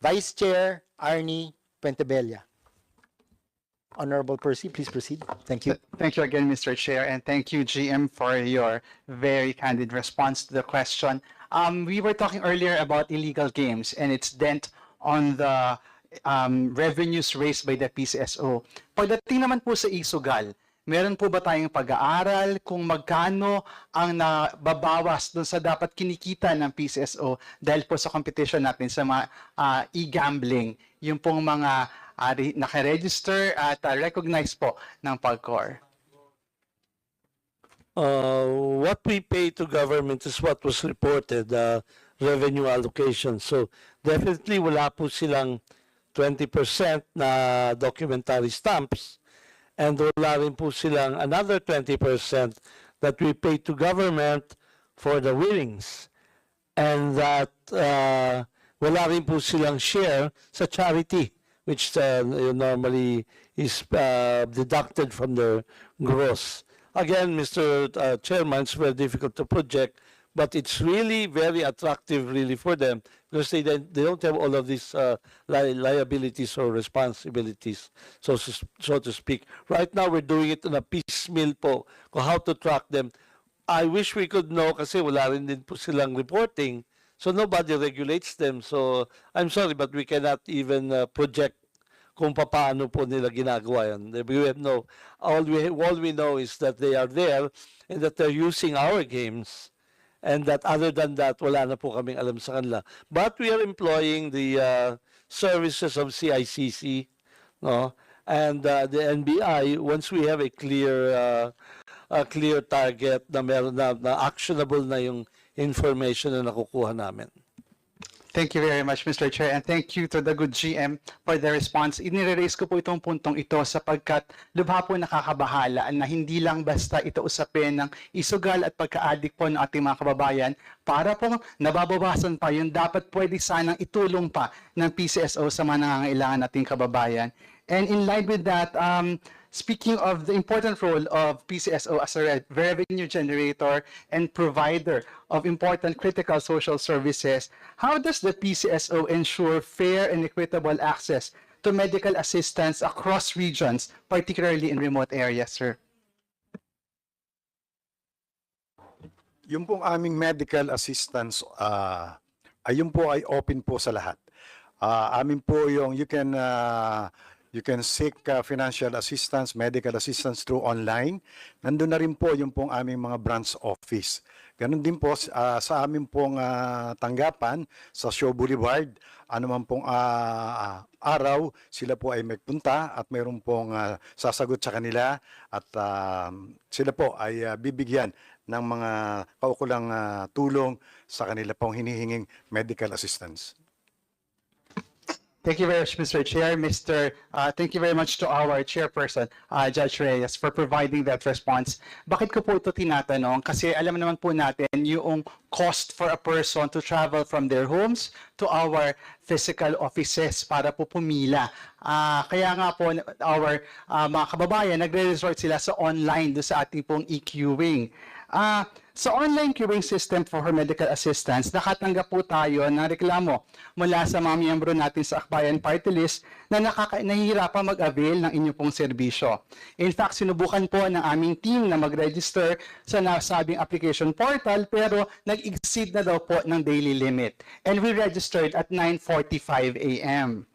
Vice Chair Arnie Pentebella. Honorable Percy, please proceed. Thank you. Thank you again, Mr. Chair, and thank you, GM, for your very candid response to the question. We were talking earlier about illegal games and its dent on the revenues raised by the PCSO. Pagdating naman po sa isugal, meron po ba tayong pag-aaral kung magkano ang nababawas dun sa dapat kinikita ng PCSO dahil po sa competition natin sa mga e-gambling, yung pong mga naka-register at recognized po ng PAGCOR? What we pay to government is what was reported, revenue allocation. So definitely wala po silang 20% na documentary stamps, and wala rin po silang another 20% that we pay to government for the winnings, and that wala rin po silang share sa charity, which normally is deducted from their gross. Again, Mr. Chairman, it's very difficult to project, but it's really very attractive really for them because they don't have all of these liabilities or responsibilities, so to speak. Right now, we're doing it on a piecemeal po kung how to track them. I wish we could know kasi wala rin din po silang reporting, so nobody regulates them. So I'm sorry, but we cannot even project kung paano po nila ginagawa yan. We have no, all we know is that they are there and that they're using our games, and that other than that, wala na po kaming alam sa kanila. But we are employing the services of CICC, no, and the NBI. Once we have a clear target na meron na actionable na yung information na nakukuha namin. Thank you very much, Mr. Chair, and thank you to the good GM for the response. Inire-raise ko po itong puntong ito sapagkat lubha po nakakabahala na hindi lang basta ito usapin ng isugal at pagka-addict po ng ating mga kababayan para po nababawasan pa yung dapat pwede sanang itulong pa ng PCSO sa mga nangangailangan nating kababayan. And in line with that, speaking of the important role of PCSO as a revenue generator and provider of important critical social services, how does the PCSO ensure fair and equitable access to medical assistance across regions, particularly in remote areas, sir? Yung pong aming medical assistance, ayun po ay open po sa lahat. Amin po yung you can seek financial assistance, medical assistance through online. Nandun na rin po yung pong aming mga branch office. Ganun din po sa aming pong tanggapan sa Shaw Boulevard. Ano man pong araw, sila po ay magpunta at mayroon pong sasagot sa kanila at sila po ay bibigyan ng mga kaukulang tulong sa kanila pong hinihinging medical assistance. Thank you very much, Mr. Chair. Thank you very much to our chairperson, Judge Reyes, for providing that response. Bakit ko po ito tinatanong? Kasi alam naman po natin yung cost for a person to travel from their homes to our physical offices para po pumila. Kaya nga po, our mga kababayan, nagre-resort sila sa online do sa ating pong e-queuing. Sa online queuing system for medical assistance, nakatanggap po tayo ng reklamo mula sa mga miyembro natin sa Akbayan Party List na nahihirapan mag-avail ng inyong pong serbisyo. In fact, sinubukan po ng aming team na mag-register sa nasabing application portal pero nag-exceed na daw po ng daily limit. And we registered at 9:45 a.m.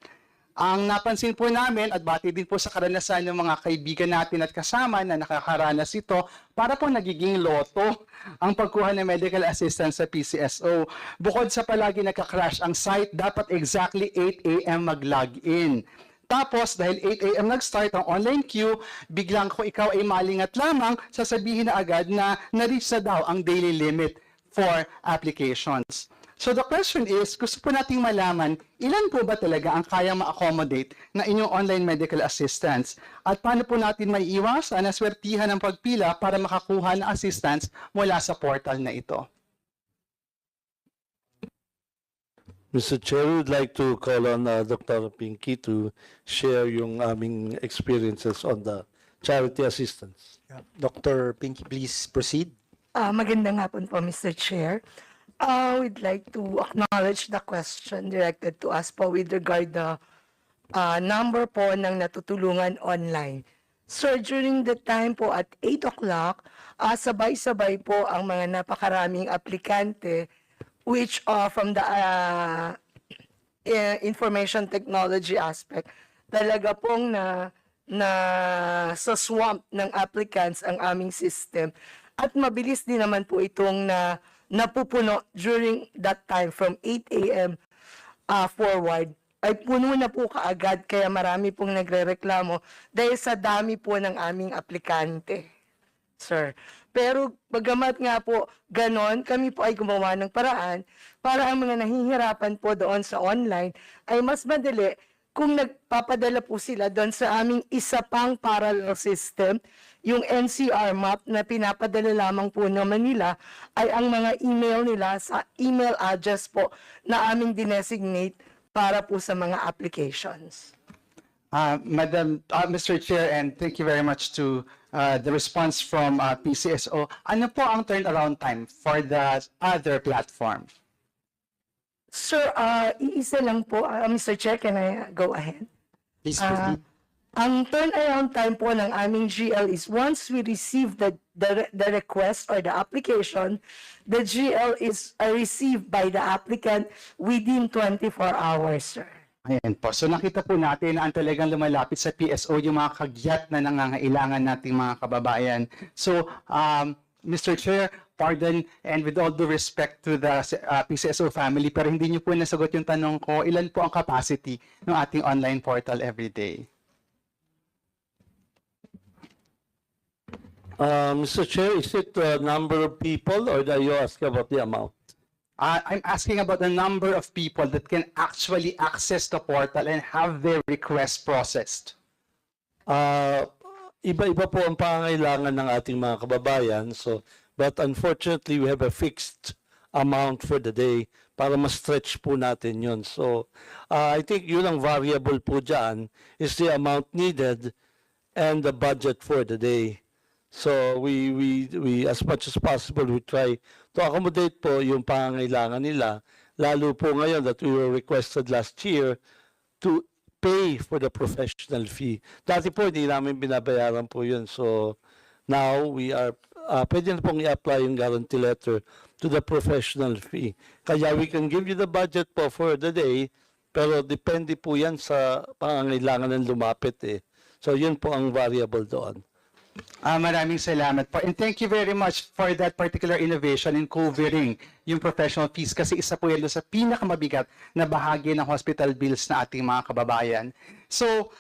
Ang napansin po namin at bati din po sa karanasan ng mga kaibigan natin at kasama na nakakaranas ito, para po nagiging loto ang pagkuha ng medical assistance sa PCSO. Bukod sa palagi nagka-crash ang site, dapat exactly 8 a.m. mag-log-in. Tapos, dahil 8 a.m. nag-start ang online queue, biglang kung ikaw ay malingat lamang, sasabihin na agad na na-reach na daw ang daily limit for applications. So the question is, gusto po nating malaman, ilan po ba talaga ang kayang ma-accommodate na inyong online medical assistance? At paano po natin maiiwasan na swertihan ng pagpila para makakuha ng assistance mula sa portal na ito? Mr. Chair, we would like to call on Dr. Pinky to share yung aming experiences on the charity assistance. Dr. Pinky, please proceed. Magandang hapon po, Mr. Chair. We'd like to acknowledge the question directed to us po with regard the number po ng natutulungan online. Sir, during the time po at 8 o'clock, sabay-sabay po ang mga napakaraming aplikante which from the information technology aspect, talaga pong na sa swamp ng applicants ang aming system. At mabilis din naman po itong napupuno during that time from 8 a.m. Forward. Ay puno na po kaagad kaya marami pong nagrereklamo dahil sa dami po ng aming aplikante, sir. Pero bagamat nga po ganon, kami po ay gumawa ng paraan para ang mga nahihirapan po doon sa online ay mas madali kung nagpapadala po sila doon sa aming isa pang parallel system, yung NCR map na pinapadala lamang po naman nila ay ang mga email nila sa email address po na aming dinesignate para po sa mga applications. Mr. Chair, and thank you very much to the response from PCSO. Ano po ang turnaround time for the other platform? Sir, iisa lang po, Mr. Chair, can I go ahead? Please proceed. Ang turnaround time po ng aming GL is once we receive the request or the application, the GL is received by the applicant within 24 hours, sir. Ayan po. So nakita po natin na ang talagang lumalapit sa PSO yung mga kagyat na nangangailangan nating mga kababayan. So, Mr. Chair, pardon, and with all due respect to the PCSO family, pero hindi niyo po nasagot yung tanong ko, ilan po ang capacity ng ating online portal every day? Mr. Chair, is it the number of people or are you asking about the amount? I'm asking about the number of people that can actually access the portal and have their request processed. Iba-iba po ang pangangailangan ng ating mga kababayan. So, but unfortunately, we have a fixed amount for the day para ma-stretch po natin yun. So, I think yun ang variable po dyan is the amount needed and the budget for the day. So we as much as possible we try to accommodate po yung pangangailangan nila, lalo po ngayon that we were requested last year to pay for the professional fee. Dati po hindi namin binabayaran po yun. So now we are pwede na pong i-apply yung guarantee letter to the professional fee. Kaya we can give you the budget po for the day, pero depende po yan sa pangangailangan ng lumapit eh. So yun po ang variable doon. Maraming salamat po. And thank you very much for that particular innovation in covering yung professional fees kasi isa po yan sa pinakamabigat na bahagi ng hospital bills na ating mga kababayan. So,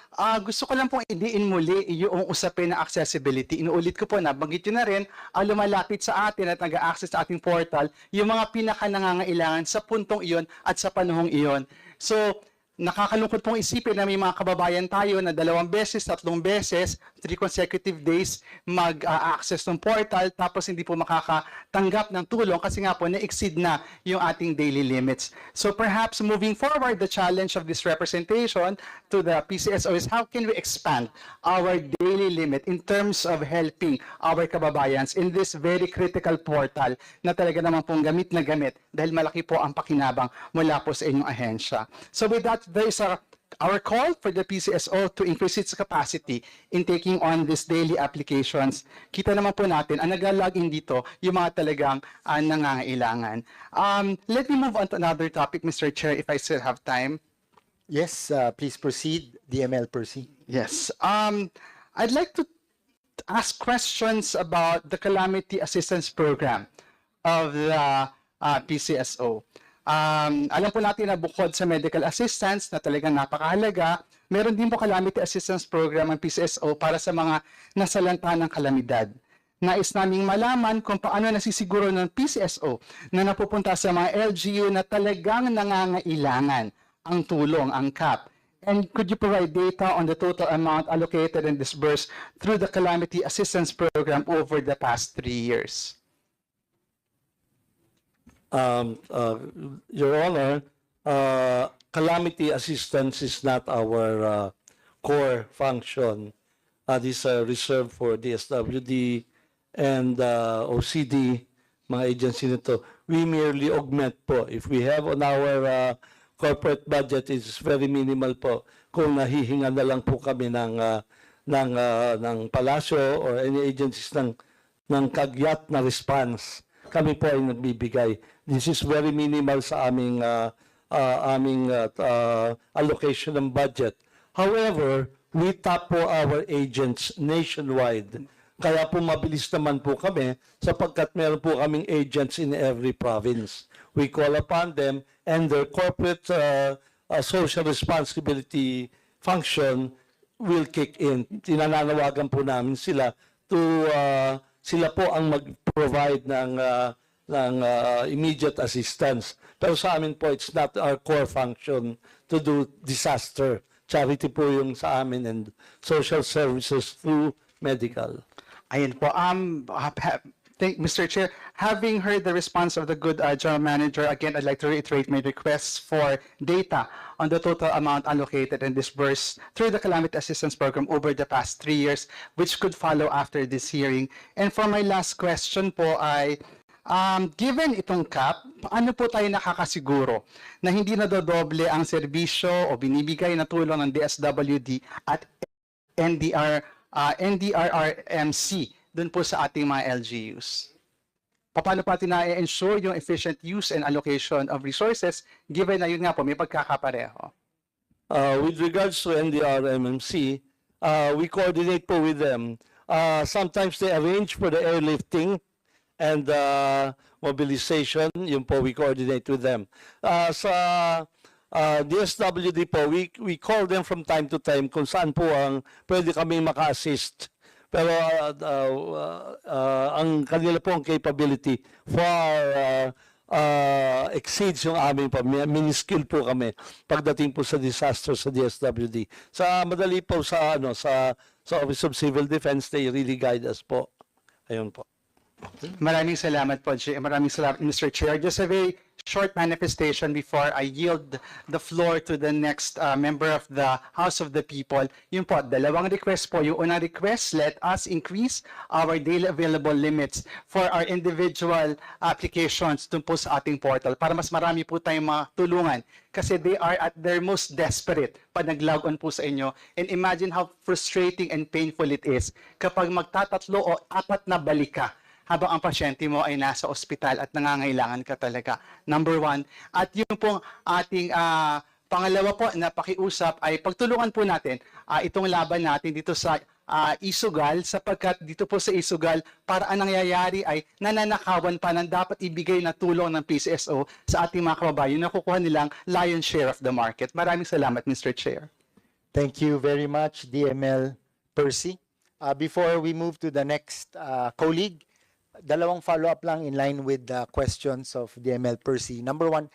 gusto ko lang pong idiin muli yung usapin na accessibility. Inuulit ko po, nabanggit nyo na rin, lumalapit sa atin at nag-access sa ating portal yung mga pinaka-nangangailangan sa puntong iyon at sa panahong iyon. So, nakakalungkot pong isipin na may mga kababayan tayo na 2 beses, 3 beses, 3 consecutive days mag-access ng portal tapos hindi po makakatanggap ng tulong kasi nga po na-exceed na yung ating daily limits. So perhaps moving forward, the challenge of this representation to the PCSO is how can we expand our daily limit in terms of helping our kababayans in this very critical portal na talaga naman pong gamit na gamit dahil malaki po ang pakinabang mula po sa inyong ahensya. So with that, there is our call for the PCSO to increase its capacity in taking on these daily applications. Kita naman po natin, ang nag-login dito, yung mga talagang nangangailangan. Let me move on to another topic, Mr. Chair, if I still have time. Yes, please proceed. DML Percy. Yes. I'd like to ask questions about the Calamity Assistance Program of the PCSO. Alam po natin na bukod sa medical assistance na talagang napakahalaga, meron din po calamity assistance program ang PCSO para sa mga nasalanta ng kalamidad. Nais naming malaman kung paano nasisiguro ng PCSO na napupunta sa mga LGU na talagang nangangailangan ang tulong, ang CAP. And could you provide data on the total amount allocated and disbursed through the calamity assistance program over the past 3 years? Your Honor, calamity assistance is not our core function. These are reserved for DSWD and OCD, mga agency nito. we merely augment po. If we have on our corporate budget is very minimal po. Kung nahihinga na lang po kami ng palasyo or any agencies ng kagyat na response, kami po ay nagbibigay. This is very minimal sa aming allocation ng budget. However, we tap po our agents nationwide. Kaya po mabilis naman po kami sapagkat meron po kaming agents in every province. We call upon them and their corporate social responsibility function will kick in. Tinananawagan po namin sila to sila po ang mag-provide ng immediate assistance. Pero sa amin po, it's not our core function to do disaster. Charity po yung sa amin and social services through medical. Ayun po. Mr. Chair, having heard the response of the good General Manager, again, I'd like to reiterate my requests for data on the total amount allocated and disbursed through the Calamity Assistance Program over the past 3 years, which could follow after this hearing. And for my last question po ay, given itong cap, paano po tayo nakakasiguro na hindi nadodoble ang serbisyo o binibigay na tulong ng DSWD at NDRRMC dun po sa ating mga LGUs? Paano pa natin na-ensure yung efficient use and allocation of resources given na yun nga po, may pagkakapareho? With regards to NDRMMC, we coordinate po with them. Sometimes they arrange for the airlifting and mobilization, yun po, we coordinate with them. Sa DSWD po, we call them from time to time kung saan po ang pwede kami maka-assist. Pero ang kanila po ang capability far exceeds yung aming pa. Miniskill po kami pagdating po sa disaster sa DSWD. Sa madali po sa Office of Civil Defense, they really guide us po. Ayun po. Maraming salamat po, maraming salamat, Mr. Chair. Just a very short manifestation before I yield the floor to the next member of the House of the People. Yun po, dalawang request po. Yung unang request, let us increase our daily available limits for our individual applications dun po sa ating portal para mas marami po tayong matulungan kasi they are at their most desperate pag nag-log on po sa inyo. And imagine how frustrating and painful it is kapag magtatatlo o 4 na balik ka habang ang pasyente mo ay nasa ospital at nangangailangan ka talaga. Number 1. At yung pong ating pangalawa po na pakiusap ay pagtulungan po natin itong laban natin dito sa Isugal sapagkat dito po sa Isugal para ang nangyayari ay nananakawan pa ng dapat ibigay na tulong ng PCSO sa ating mga kababayan na kukuha nilang lion's share of the market. Maraming salamat, Mr. Chair. Thank you very much, DML Percy. Before we move to the next colleague, dalawang follow-up lang in line with the questions of DML Percy. Number 1,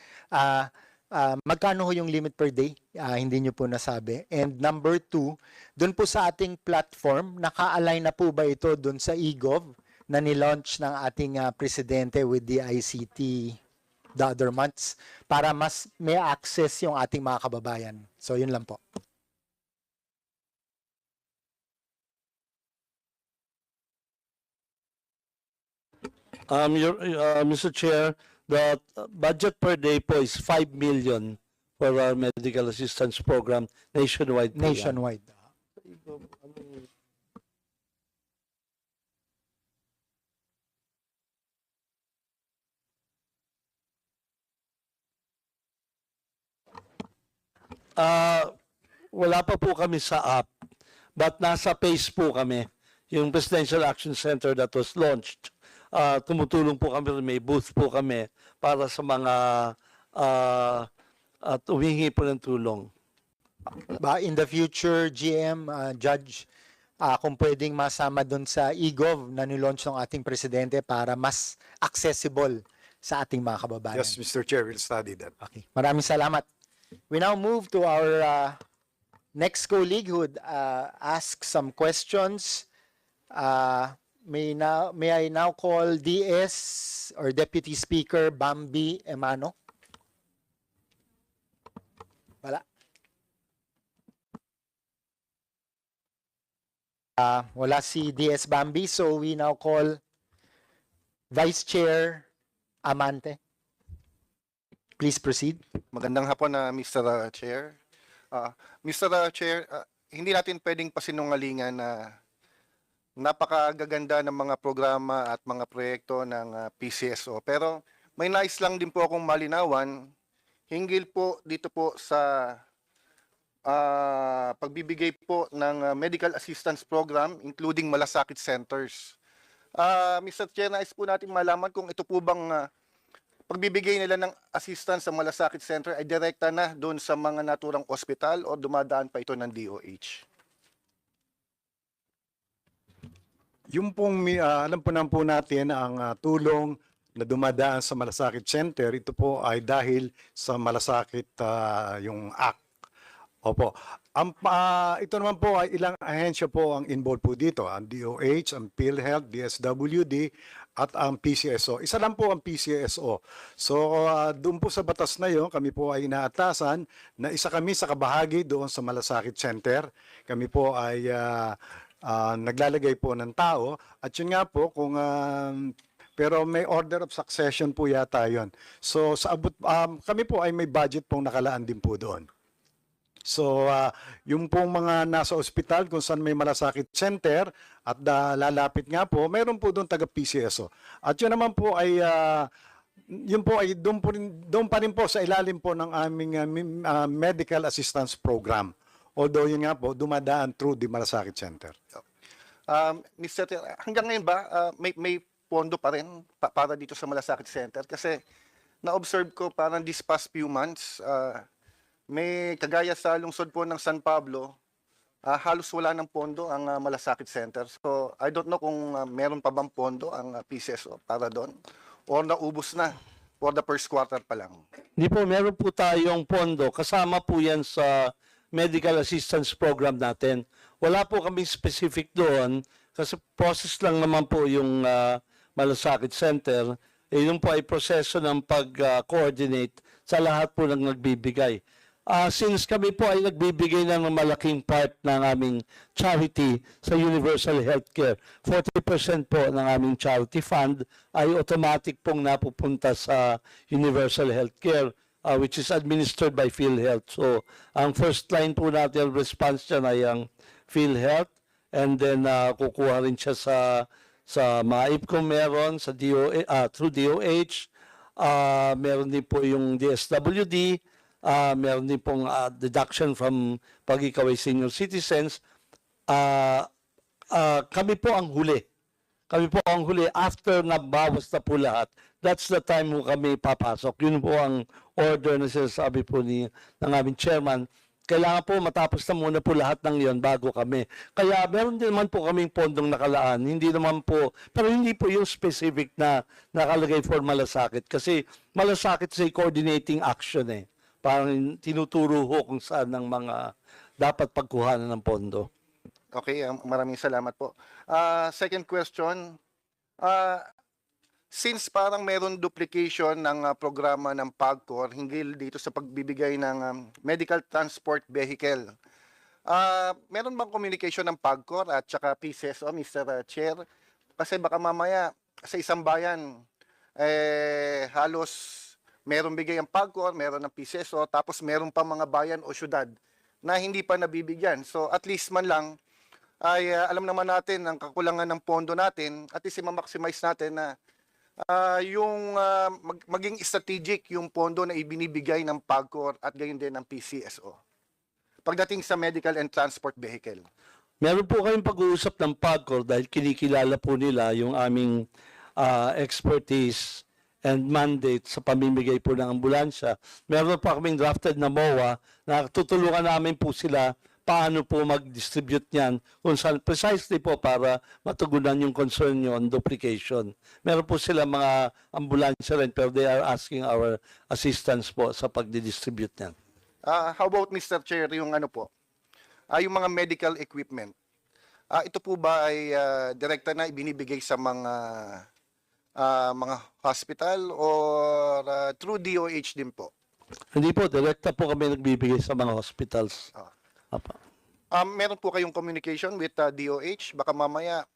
magkano ho yung limit per day? Hindi nyo po nasabi. And number 2, dun po sa ating platform, naka-align na po ba ito dun sa eGov na nilaunch ng ating presidente with the ICT the other months para mas may access yung ating mga kababayan? So yun lang po. Mr. Chair, the budget per day po is 5 million for our medical assistance program nationwide. po yan. Nationwide. Wala pa po kami sa app, but nasa PACE po kami, yung Presidential Action Center that was launched. Tumutulong po kami, may booth po kami para sa mga at humingi po ng tulong. In the future, GM, Judge, kung pwedeng masama dun sa eGov na nilaunch ng ating presidente para mas accessible sa ating mga kababayan. Yes, Mr. Chair, we'll study that. Okay. Maraming salamat. We now move to our next colleague who would ask some questions. May I now call DS or Deputy Speaker Bambi Emano? Wala. Wala si DS Bambi, so we now call Vice Chair Amante. Please proceed. Magandang hapon na Mr. Chair. Mr. Chair, hindi natin pwedeng pasinungalingan na napakagaganda ng mga programa at mga proyekto ng PCSO. Pero may nais lang din po akong malinawan hinggil po dito po sa pagbibigay po ng medical assistance program including malasakit centers. Mr. Chair, nais po natin malaman kung ito po bang pagbibigay nila ng assistance sa malasakit center ay direkta na doon sa mga naturang ospital o dumadaan pa ito ng DOH? Yung pong alam po natin ang tulong na dumadaan sa malasakit center, ito po ay dahil sa malasakit yung act. Opo. Ito naman po ay ilang ahensya po ang involved po dito. Ang DOH, ang PhilHealth, DSWD, at ang PCSO. Isa lang po ang PCSO. So doon po sa batas na yun, kami po ay inaatasan na isa kami sa kabahagi doon sa Malasakit Center. Kami po ay naglalagay po ng tao. At yun nga po, pero may order of succession po yata yun. So kami po ay may budget pong nakalaan din po doon. So, yung pong mga nasa ospital kung saan may malasakit center at lalapit nga po, mayroon po doon taga PCSO. At yun naman po ay, doon pa rin po sa ilalim po ng aming medical assistance program. Although yun nga po, dumadaan through the malasakit center. Mr. Chair, hanggang ngayon ba may pondo pa rin para dito sa malasakit center? Kasi na-observe ko parang this past few months, may kagaya sa lungsod po ng San Pablo, halos wala ng pondo ang malasakit center. So I don't know kung meron pa bang pondo ang PCSO para doon o naubos na for the first quarter pa lang. Hindi po, meron po tayong pondo. Kasama po yan sa medical assistance program natin. Wala po kami specific doon kasi process lang naman po yung malasakit center. Yun po ay proseso ng pag-coordinate sa lahat po ng nagbibigay. Since kami po ay nagbibigay ng malaking part ng aming charity sa Universal Healthcare, 40% po ng aming charity fund ay automatic pong napupunta sa Universal Healthcare, which is administered by PhilHealth. So, ang first line po natin response dyan ay ang PhilHealth, and then kukuha rin siya sa mga IPCO meron, sa through DOH, meron din po yung DSWD, meron din pong deduction from pag ikaw ay senior citizens. Kami po ang huli. Kami po ang huli after nabawas na po lahat. That's the time mo kami papasok. Yun po ang order na sinasabi po ng aming chairman. Kailangan po matapos na muna po lahat ng yon bago kami. Kaya meron din naman po kaming pondong nakalaan. Hindi naman po, pero hindi po yung specific na nakalagay for malasakit. Kasi malasakit sa coordinating action eh. Parang tinuturo ho kung saan ng mga dapat pagkuhanan ng pondo. Okay, maraming salamat po. Second question, since parang meron duplication ng programa ng PAGCOR hinggil dito sa pagbibigay ng medical transport vehicle, meron bang communication ng PAGCOR at saka PCSO, Mr. Chair? Kasi baka mamaya sa isang bayan, halos meron bigay ang PAGCOR, meron ng PCSO, tapos meron pa mga bayan o syudad na hindi pa nabibigyan. So at least man lang, ay alam naman natin ang kakulangan ng pondo natin at least ma-maximize natin na maging strategic yung pondo na ibinibigay ng PAGCOR at gayon din ng PCSO pagdating sa medical and transport vehicle. Meron po kayong pag-uusap ng PAGCOR dahil kinikilala po nila yung aming expertise and mandate sa pamimigay po ng ambulansya. Meron pa kaming drafted na MOA na tutulungan namin po sila paano po mag-distribute niyan kung saan precisely po para matugunan yung concern nyo on duplication. Meron po sila mga ambulansya rin pero they are asking our assistance po sa pag-distribute niyan. How about Mr. Chair, yung ano po, yung mga medical equipment. Ito po ba ay direkta na ibinibigay sa mga hospital or through DOH din po? Hindi po, direkta po kami nagbibigay sa mga hospitals. Apa. Meron po kayong communication with DOH? Baka mamaya,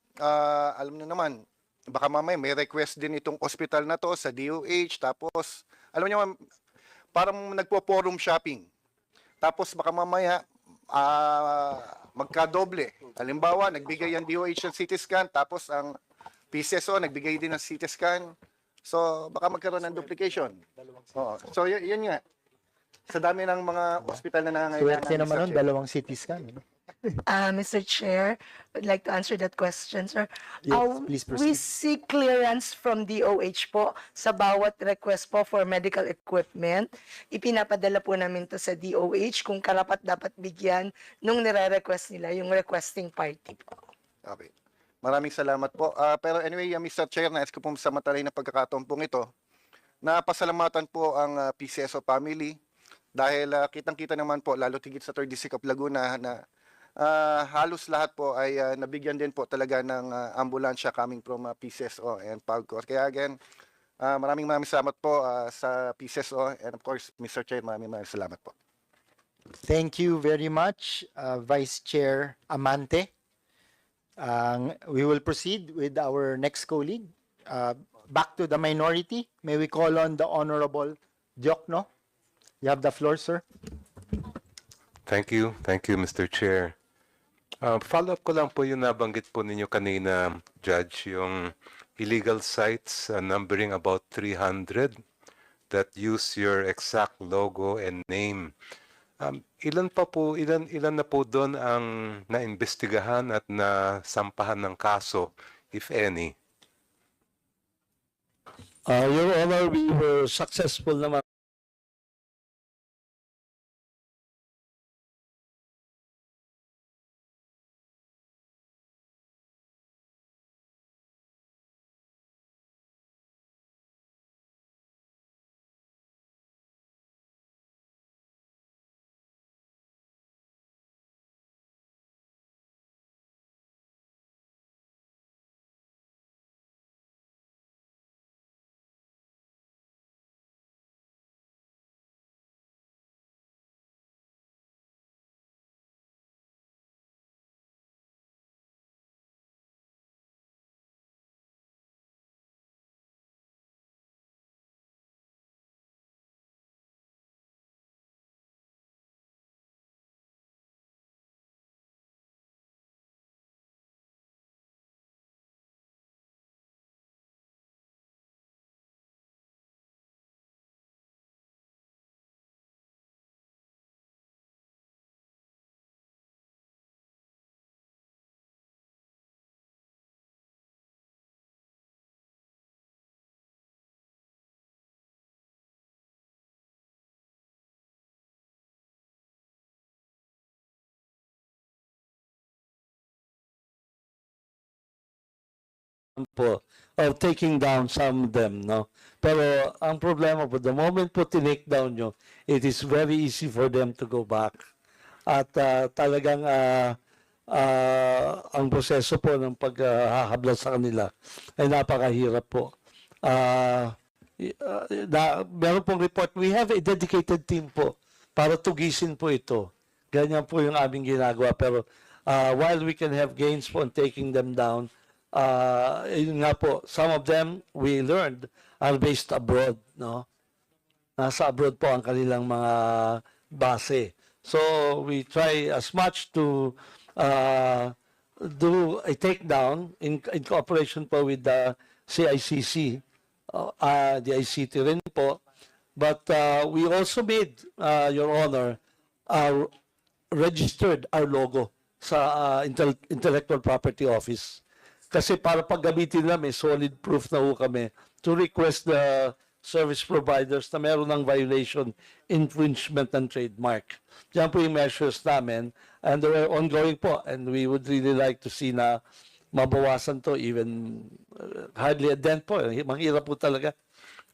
alam niyo naman, baka mamaya may request din itong hospital na to sa DOH. Tapos, alam niyo, parang nagpo-forum shopping. Tapos baka mamaya magkadoble. Halimbawa, nagbigay ang DOH ng CT scan, tapos ang PCSO nagbigay din ng CT scan. So baka magkaroon ng duplication. Oo. So yun nga. Sa dami ng mga ospital na nangangailangan. Swerte naman Mr. nun, Chair. dalawang CT scan. Ano? Mr. Chair, I'd like to answer that question, sir. Yes, please We proceed. seek clearance from DOH po sa bawat request po for medical equipment. Ipinapadala po namin to sa DOH kung karapat dapat bigyan nung nire-request nila, yung requesting party po. Okay. Maraming salamat po. Pero anyway, Mr. Chair, nais ko po sa matalay na pagkakataon pong ito, napasalamatan po ang PCSO family dahil kitang-kita naman po, lalo tigit sa 3rd District of Laguna na halos lahat po ay nabigyan din po talaga ng ambulansya coming from PCSO and PAGCOR. Kaya again, maraming salamat po sa PCSO and of course, Mr. Chair, maraming salamat po. Thank you very much, Vice Chair Amante. We will proceed with our next colleague. Back to the minority. May we call on the Honorable Diokno? You have the floor, sir. Thank you, Mr. Chair. Follow-up ko lang po yung nabanggit po ninyo kanina, Judge, yung illegal sites numbering about 300 that use your exact logo and name. Ilan na po doon ang naimbestigahan at nasampahan ng kaso, if any? Your Honor, we were successful naman. Po of taking down some of them, no? Pero ang problema po, the moment po tinake down nyo, it is very easy for them to go back. At talagang ang proseso po ng paghahabla sa kanila ay napakahirap po. Meron pong report, we have a dedicated team po para tugisin po ito. Ganyan po yung aming ginagawa. Pero while we can have gains po on taking them down, yun nga po, some of them we learned are based abroad, no? Nasa abroad po ang kanilang mga base. So we try as much to do a takedown in cooperation po with the CICC, the ICT rin po. But we also made, Your Honor, registered our logo sa Intellectual Property Office. Kasi para paggamitin nila, may solid proof na ho kami to request the service providers na meron ng violation, infringement ng trademark. Yan po yung measures namin and they're ongoing po and we would really like to see na mabawasan to even hardly a dent po. Mahirap po talaga.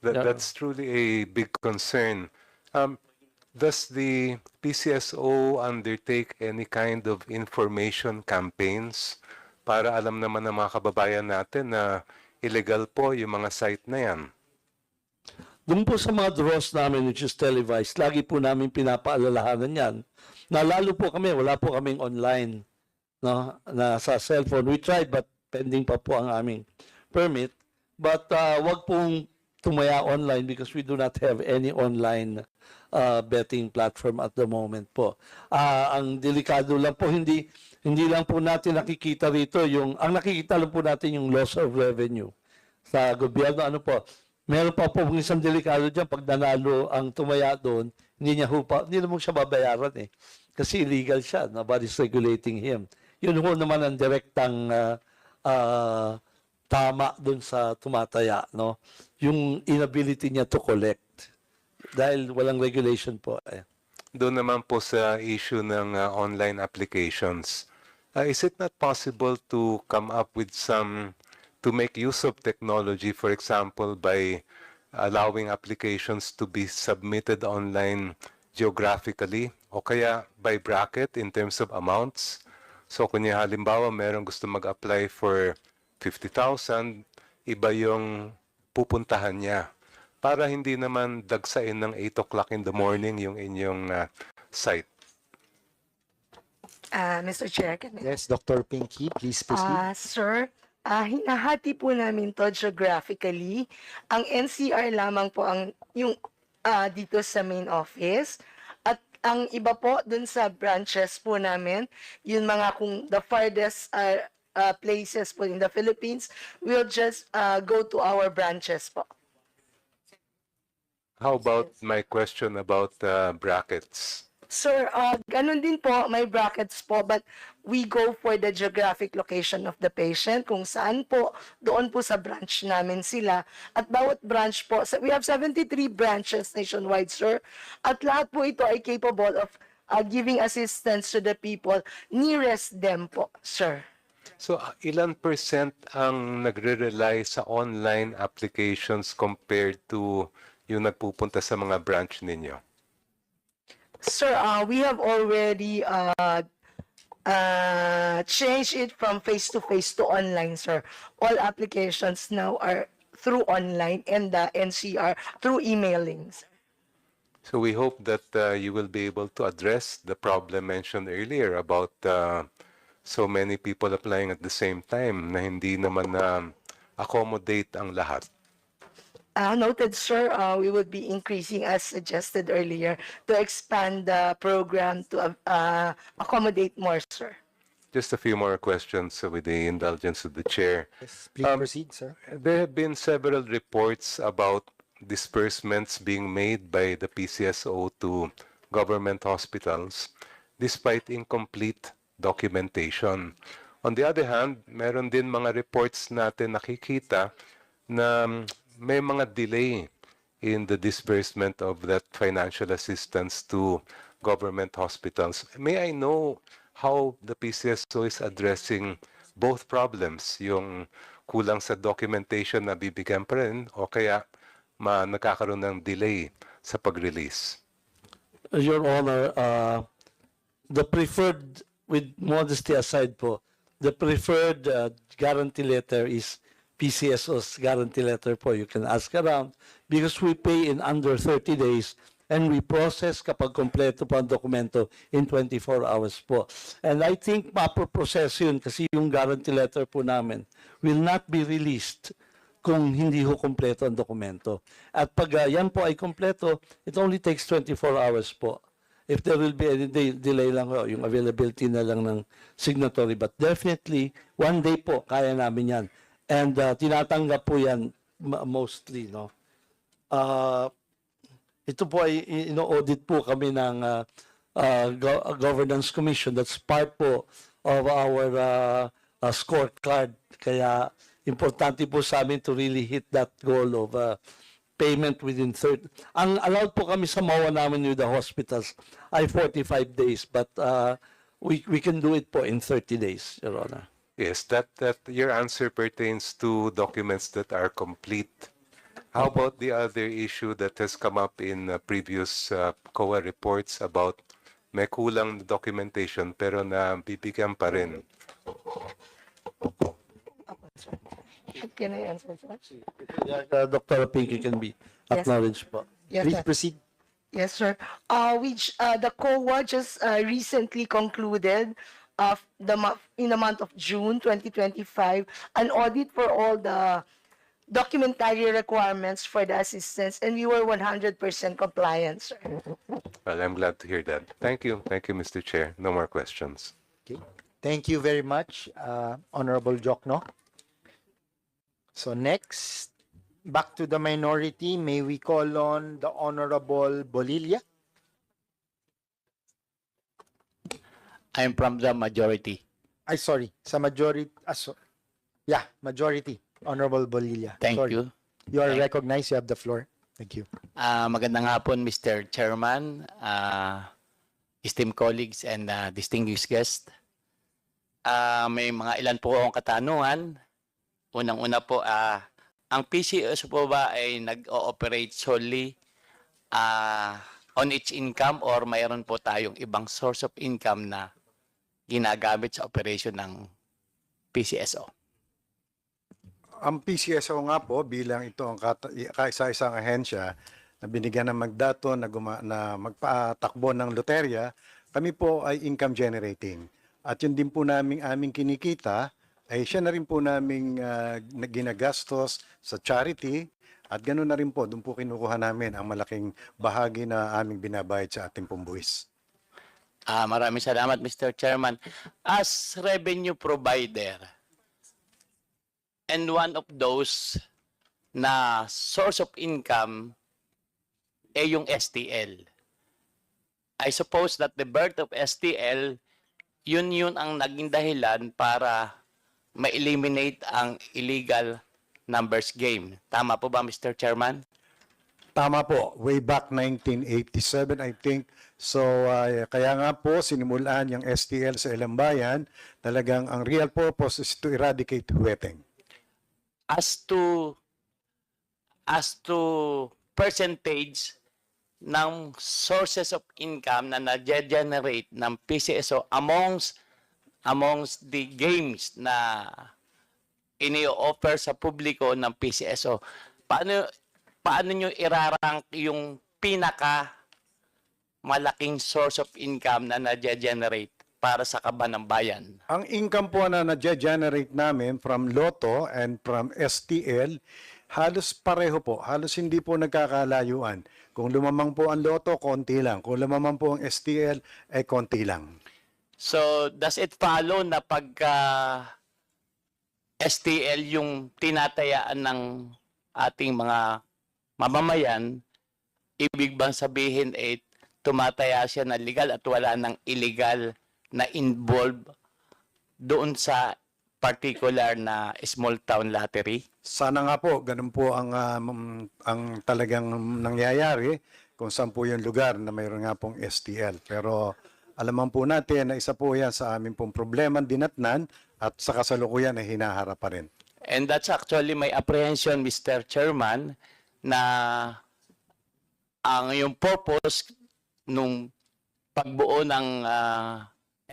That's truly a big concern. Does the PCSO undertake any kind of information campaigns para alam naman ng mga kababayan natin na illegal po yung mga site na yan? Doon po sa mga draws namin which is televised, lagi po namin pinapaalalahanan yan. Na lalo po kami, wala po kaming online, no, na sa cellphone. We tried but pending pa po ang aming permit. But wag pong tumaya online because we do not have any online betting platform at the moment po. Ang delikado lang po, hindi lang po natin nakikita rito ang nakikita lang po natin yung loss of revenue sa gobyerno. Ano po, meron pa po isang delikado dyan pag nanalo ang tumaya doon, hindi naman siya babayaran eh. Kasi illegal siya, nobody's regulating him. Yun ho naman ang direktang tama doon sa tumataya, no? Yung inability niya to collect dahil walang regulation po. Doon naman po sa issue ng online applications, is it not possible to come up with to make use of technology, for example, by allowing applications to be submitted online geographically o kaya by bracket in terms of amounts? So kunya halimbawa merong gusto mag-apply for 50,000, iba yung pupuntahan niya para hindi naman dagsain ng 8 o'clock in the morning yung inyong site. Mr. Chair, can I- Yes, Dr. Pinky, please proceed. Sir, hinahati po namin to geographically. Ang NCR lamang po yung dito sa main office. At ang iba po dun sa branches po namin, yun mga kung the farthest places po in the Philippines, we'll just go to our branches po. How about my question about brackets? Sir, ganun din po, may brackets po, but we go for the geographic location of the patient, kung saan po, doon po sa branch namin sila. At bawat branch po, we have 73 branches nationwide, sir. At lahat po ito ay capable of giving assistance to the people nearest them po, sir. So ilan percent ang nagre-rely sa online applications compared to yung nagpupunta sa mga branch ninyo? Sir, we have already changed it from face-to-face to online, sir. All applications now are through online and the NCR through emailing, sir. So we hope that you will be able to address the problem mentioned earlier about so many people applying at the same time na hindi naman accommodate ang lahat. Noted, sir. We would be increasing, as suggested earlier, to expand the program to accommodate more, sir. Just a few more questions with the indulgence of the chair. Yes, please proceed, sir. There have been several reports about disbursements being made by the PCSO to government hospitals despite incomplete documentation. On the other hand, meron din mga reports natin nakikita na may mga delay in the disbursement of that financial assistance to government hospitals. May I know how the PCSO is addressing both problems, yung kulang sa documentation na bibigyan pa rin o kaya nagkakaroon ng delay sa pag-release? Your Honor, the preferred, with modesty aside po, the preferred guarantee letter is PCSO's guarantee letter po. You can ask around because we pay in under 30 days and we process kapag kompleto po ang dokumento in 24 hours po. And I think mapoprocess yun kasi yung guarantee letter po namin will not be released kung hindi ho kompleto ang dokumento. At pag yan po ay kompleto, it only takes 24 hours po. If there will be any delay lang ho, yung availability na lang ng signatory. But definitely, one day po, kaya namin yan. And tinatanggap po yan mostly, no? Ito po ay ino-audit po kami ng Governance Commission. That's part po of our scorecard. Kaya importante po sa amin to really hit that goal of payment within 30. Ang allowed po kami sa MOA namin with the hospitals ay 45 days. But we can do it po in 30 days, Your Honor. Yes, that your answer pertains to documents that are complete. How about the other issue that has come up in previous COA reports about may kulang documentation pero na bibigyan pa rin? Can I answer, sir? Dr. Pinky can be Yes. acknowledged po. Yes, Please sir. proceed. Yes, sir. The COA just recently concluded in the month of June 2025 an audit for all the documentary requirements for the assistance, and we were 100% compliant, sir. Well, I'm glad to hear that. Thank you. Thank you, Mr. Chair. No more questions. Okay. Thank you very much, Honorable Jokno. So next, back to the minority, may we call on the Honorable Bolilla? I'm from the majority. Ay, sorry, sa majority, yeah, majority, Honorable Bolilla. Thank Sorry. you. You are Thank- recognized, you have the floor. Thank you. Magandang hapon, Mr. Chairman, esteemed colleagues, and distinguished guests. May mga ilan po akong katanungan. Unang-una po, ang PCSO po ba ay nag-ooperate solely on its income or mayroon po tayong ibang source of income na ginagamit sa operation ng PCSO? Ang PCSO nga po bilang ito ang kaisa-isang ahensya na binigyan ng magdato na magpatakbo ng loterya, kami po ay income generating. At yun din po aming kinikita ay siya na rin po naming ginagastos sa charity at ganoon na rin po, doon po kinukuha namin ang malaking bahagi na aming binabayad sa ating pumbuwis. Maraming salamat, Mr. Chairman. As revenue provider, and one of those na source of income ay yung STL. I suppose that the birth of STL, yun ang naging dahilan para ma-eliminate ang illegal numbers game. Tama po ba, Mr. Chairman? Tama po, way back 1987 I think. So kaya nga po sinimulan yung STL sa ilang bayan, talagang ang real purpose is to eradicate huweteng. As to percentage ng sources of income na na-generate ng PCSO amongst the games na ini-offer sa publiko ng PCSO, paano nyo irarank yung pinaka malaking source of income na na-generate para sa kaban ng bayan? Ang income po na na-generate namin from Lotto and from STL, halos pareho po, halos hindi po nagkakalayuan. Kung lumamang po ang Lotto, konti lang. Kung lumamang po ang STL, ay konti lang. So, does it follow na pagka STL yung tinatayaan ng ating mga mamamayan, ibig bang sabihin tumataya siya na legal at wala ng illegal na involved doon sa particular na small town lottery? Sana nga po, ganun po ang talagang nangyayari kung saan po yung lugar na mayroon nga pong STL. Pero alaman po natin na isa po yan sa aming pong problema dinatnan at sa kasalukuyan ay hinaharap pa rin. And that's actually my apprehension, Mr. Chairman, na ang yung purpose nung pagbuo ng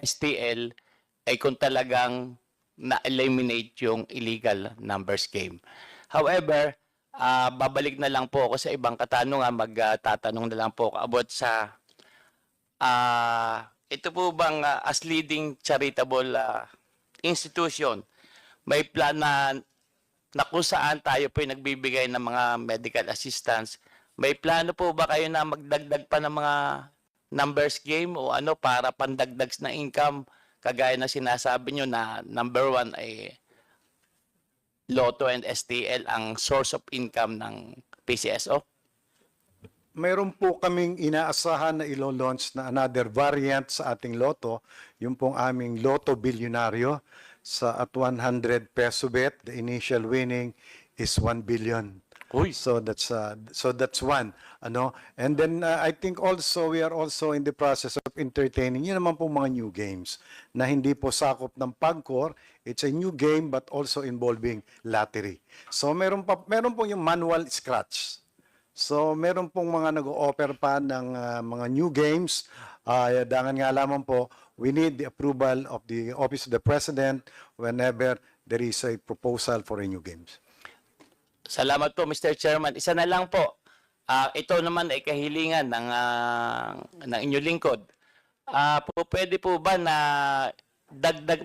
STL ay kung talagang na-eliminate yung illegal numbers game. However, babalik na lang po ako sa ibang katanungan, magtatanong na lang po ako about sa ito po bang as leading charitable institution, may plan na kung saan tayo po yung nagbibigay ng mga medical assistance, may plano po ba kayo na magdagdag pa ng mga numbers game o ano para pandagdag na income kagaya na sinasabi nyo na number 1 ay Lotto and STL ang source of income ng PCSO? Mayroon po kaming inaasahan na ilo-launch na another variant sa ating Lotto, yung pong aming Lotto Bilyonaryo sa at 100 peso bet. The initial winning is 1 billion. Uy. So that's one, ano. And then I think also we are also in the process of entertaining yun naman po mga new games na hindi po sakop ng PAGCOR. It's a new game but also involving lottery. So meron po yung manual scratch. So meron pong mga nag-o-offer pa ng mga new games. Dangan nga lamang po, we need the approval of the Office of the President whenever there is a proposal for a new games. Salamat po, Mr. Chairman. Isa na lang po. Ito naman ay kahilingan ng inyong lingkod. Pwede po ba na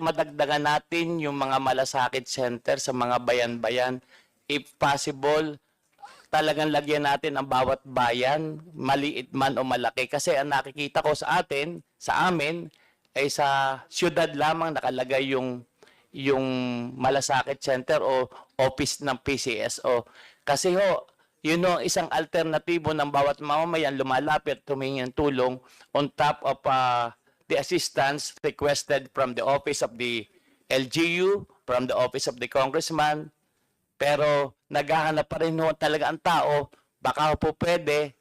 madagdagan natin yung mga malasakit center sa mga bayan-bayan if possible, talagang lagyan natin ang bawat bayan, maliit man o malaki. Kasi ang nakikita ko sa amin, ay sa syudad lamang nakalagay yung malasakit center o office ng PCSO. Kasi yun isang alternatibo ng bawat mamamayan lumalapit, tumingi ng tulong on top of the assistance requested from the office of the LGU, from the office of the congressman. Pero naghahanap pa rin talaga ang tao, baka po pwede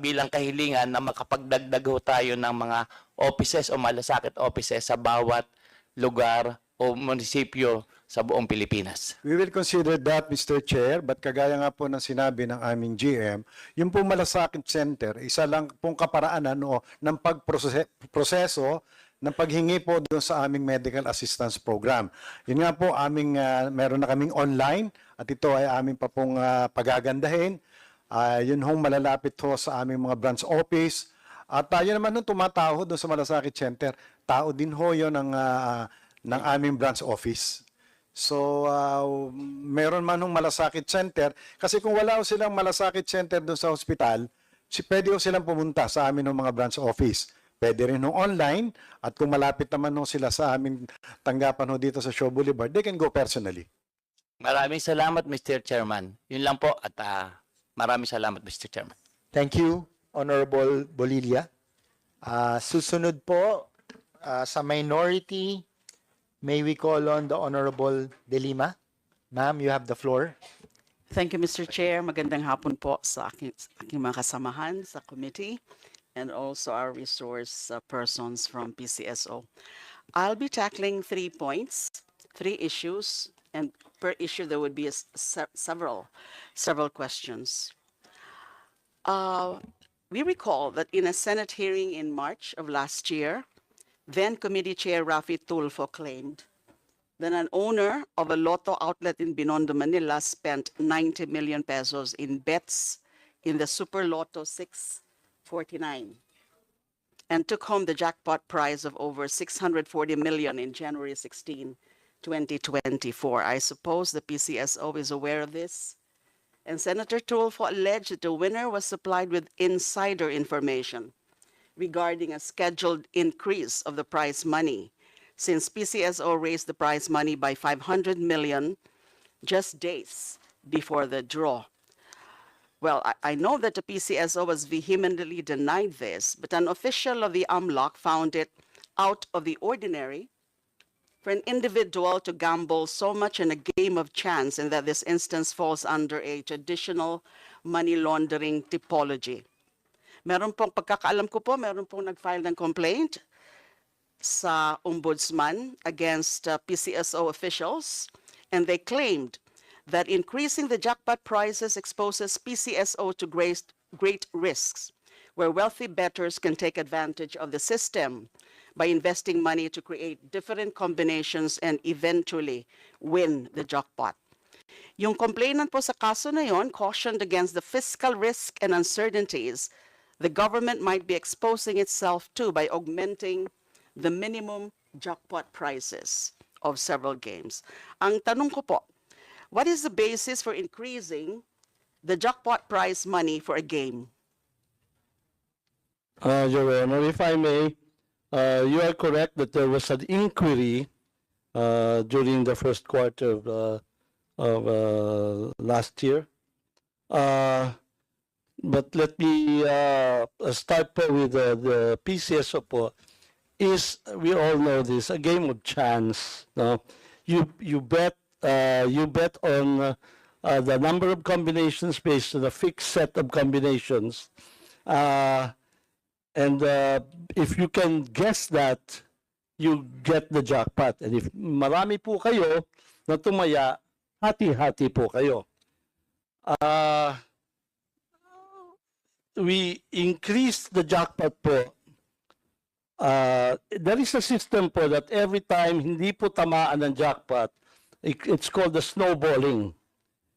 bilang kahilingan na makapagdagdag tayo ng mga offices o malasakit offices sa bawat lugar o munisipyo sa buong Pilipinas. We will consider that, Mr. Chair, but kagaya nga po ng sinabi ng aming GM, yung pong malasakit center, isa lang pong kaparaanan ng pagproseso ng paghingi po doon sa aming medical assistance program. Yun nga po, meron na kaming online at ito ay aming pa pong pagagandahin. Yun hong malalapit ho sa aming mga branch office. At yun naman nung tumataho doon sa malasakit center, tao din ho yun ng aming branch office. So, meron man hong malasakit center. Kasi kung wala ho silang malasakit center doon sa hospital, pwede ho silang pumunta sa amin ng mga branch office. Pwede rin ho online. At kung malapit naman ho sila sa aming tanggapan ho dito sa Shaw Boulevard, they can go personally. Maraming salamat, Mr. Chairman. Yun lang po at maraming salamat, Mr. Chairman. Thank you, Honorable Bolilia. Susunod po sa minority, may we call on the Honorable De Lima. Ma'am, you have the floor. Thank you, Mr. Chair. Magandang hapon po sa aking mga kasamahan sa committee and also our resource persons from PCSO. I'll be tackling 3 points, 3 issues, and per issue there would be several questions. We recall that in a Senate hearing in March of last year, then Committee Chair Rafi Tulfo claimed that an owner of a Lotto outlet in Binondo, Manila spent 90 million pesos in bets in the Super Lotto 649 and took home the jackpot prize of over 640 million in January 16, 2024. I suppose the PCSO is aware of this. And Senator Tulfo alleged that the winner was supplied with insider information regarding a scheduled increase of the prize money, since PCSO raised the prize money by 500 million just days before the draw. Well, I know that the PCSO was vehemently denied this, but an official of the AMLOC found it out of the ordinary for an individual to gamble so much in a game of chance, and that this instance falls under a traditional money laundering typology. Meron pong pagkakaalam ko po, meron pong nag-file ng complaint sa ombudsman against PCSO officials, and they claimed that increasing the jackpot prizes exposes PCSO to great risks, where wealthy bettors can take advantage of the system by investing money to create different combinations and eventually win the jackpot. Yung complainant po sa kaso na yon cautioned against the fiscal risk and uncertainties the government might be exposing itself to by augmenting the minimum jackpot prices of several games. Ang tanong ko po, what is the basis for increasing the jackpot prize money for a game? Your Honor, if I may, you are correct that there was an inquiry during the first quarter of last year. But let me start po with the PCSO po. We all know this, a game of chance. No? You bet on the number of combinations based on a fixed set of combinations. And if you can guess that, you get the jackpot. And if marami po kayo na tumaya, hati-hati po kayo. We increased the jackpot po. There is a system po that every time hindi po tamaan ng jackpot, it's called the snowballing.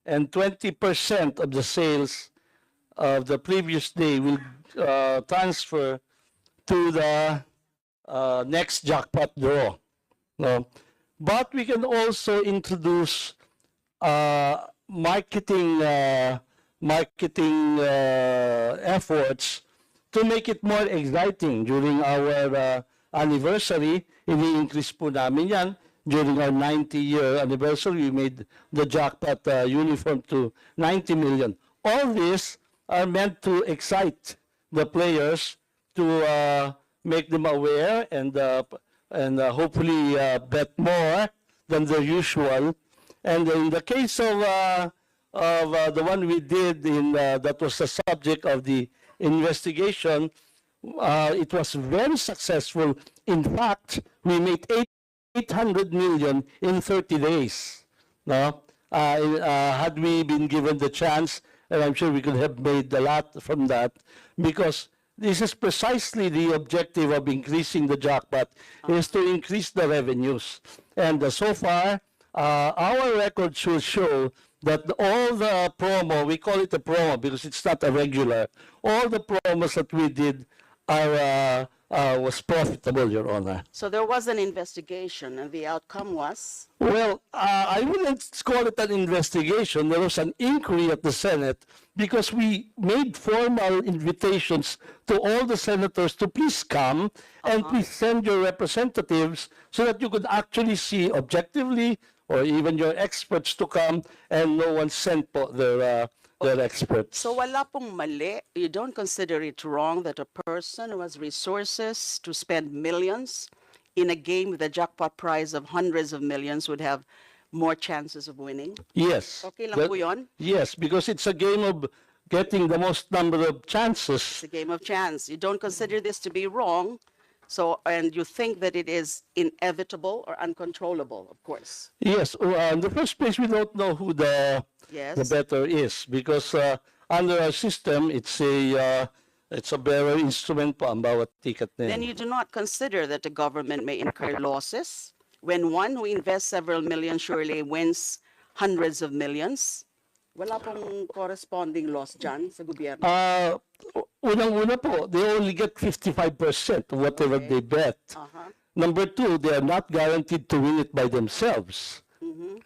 And 20% of the sales of the previous day will transfer to the next jackpot draw. No? But we can also introduce marketing efforts to make it more exciting during our anniversary. Ini-increase po namin yan. During our 90-year anniversary, we made the jackpot uniform to 90 million. All these are meant to excite the players, to make them aware and hopefully bet more than the usual. And in the case of the one we did that was the subject of the investigation, it was very successful. In fact, we made 800 million in 30 days. No? Had we been given the chance, and I'm sure we could have made a lot from that, because this is precisely the objective of increasing the jackpot, is to increase the revenues. And so far, our records will show that all the promo, we call it a promo because it's not a regular, all the promos that we did was profitable, Your Honor. So there was an investigation, and the outcome was? Well, I wouldn't call it an investigation. There was an inquiry at the Senate because we made formal invitations to all the senators to please come and please send your representatives so that you could actually see objectively, or even your experts to come, and no one sent po their experts. So wala pong mali. You don't consider it wrong that a person who has resources to spend millions in a game with a jackpot prize of hundreds of millions would have more chances of winning? Yes. Okay lang po yun? Yes, because it's a game of getting the most number of chances. It's a game of chance. You don't consider this to be wrong, so, and you think that it is inevitable or uncontrollable, of course. Yes, in the first place, we don't know who the Yes. bettor is, because under our system, it's a bearer instrument po ang bawat ticket na Then yan. you do not consider that the government may incur losses when one who invests several million surely wins hundreds of millions. Wala pong corresponding loss dyan sa gobyerno. Unang-una po, they only get 55% of whatever they bet. Number two, they are not guaranteed to win it by themselves.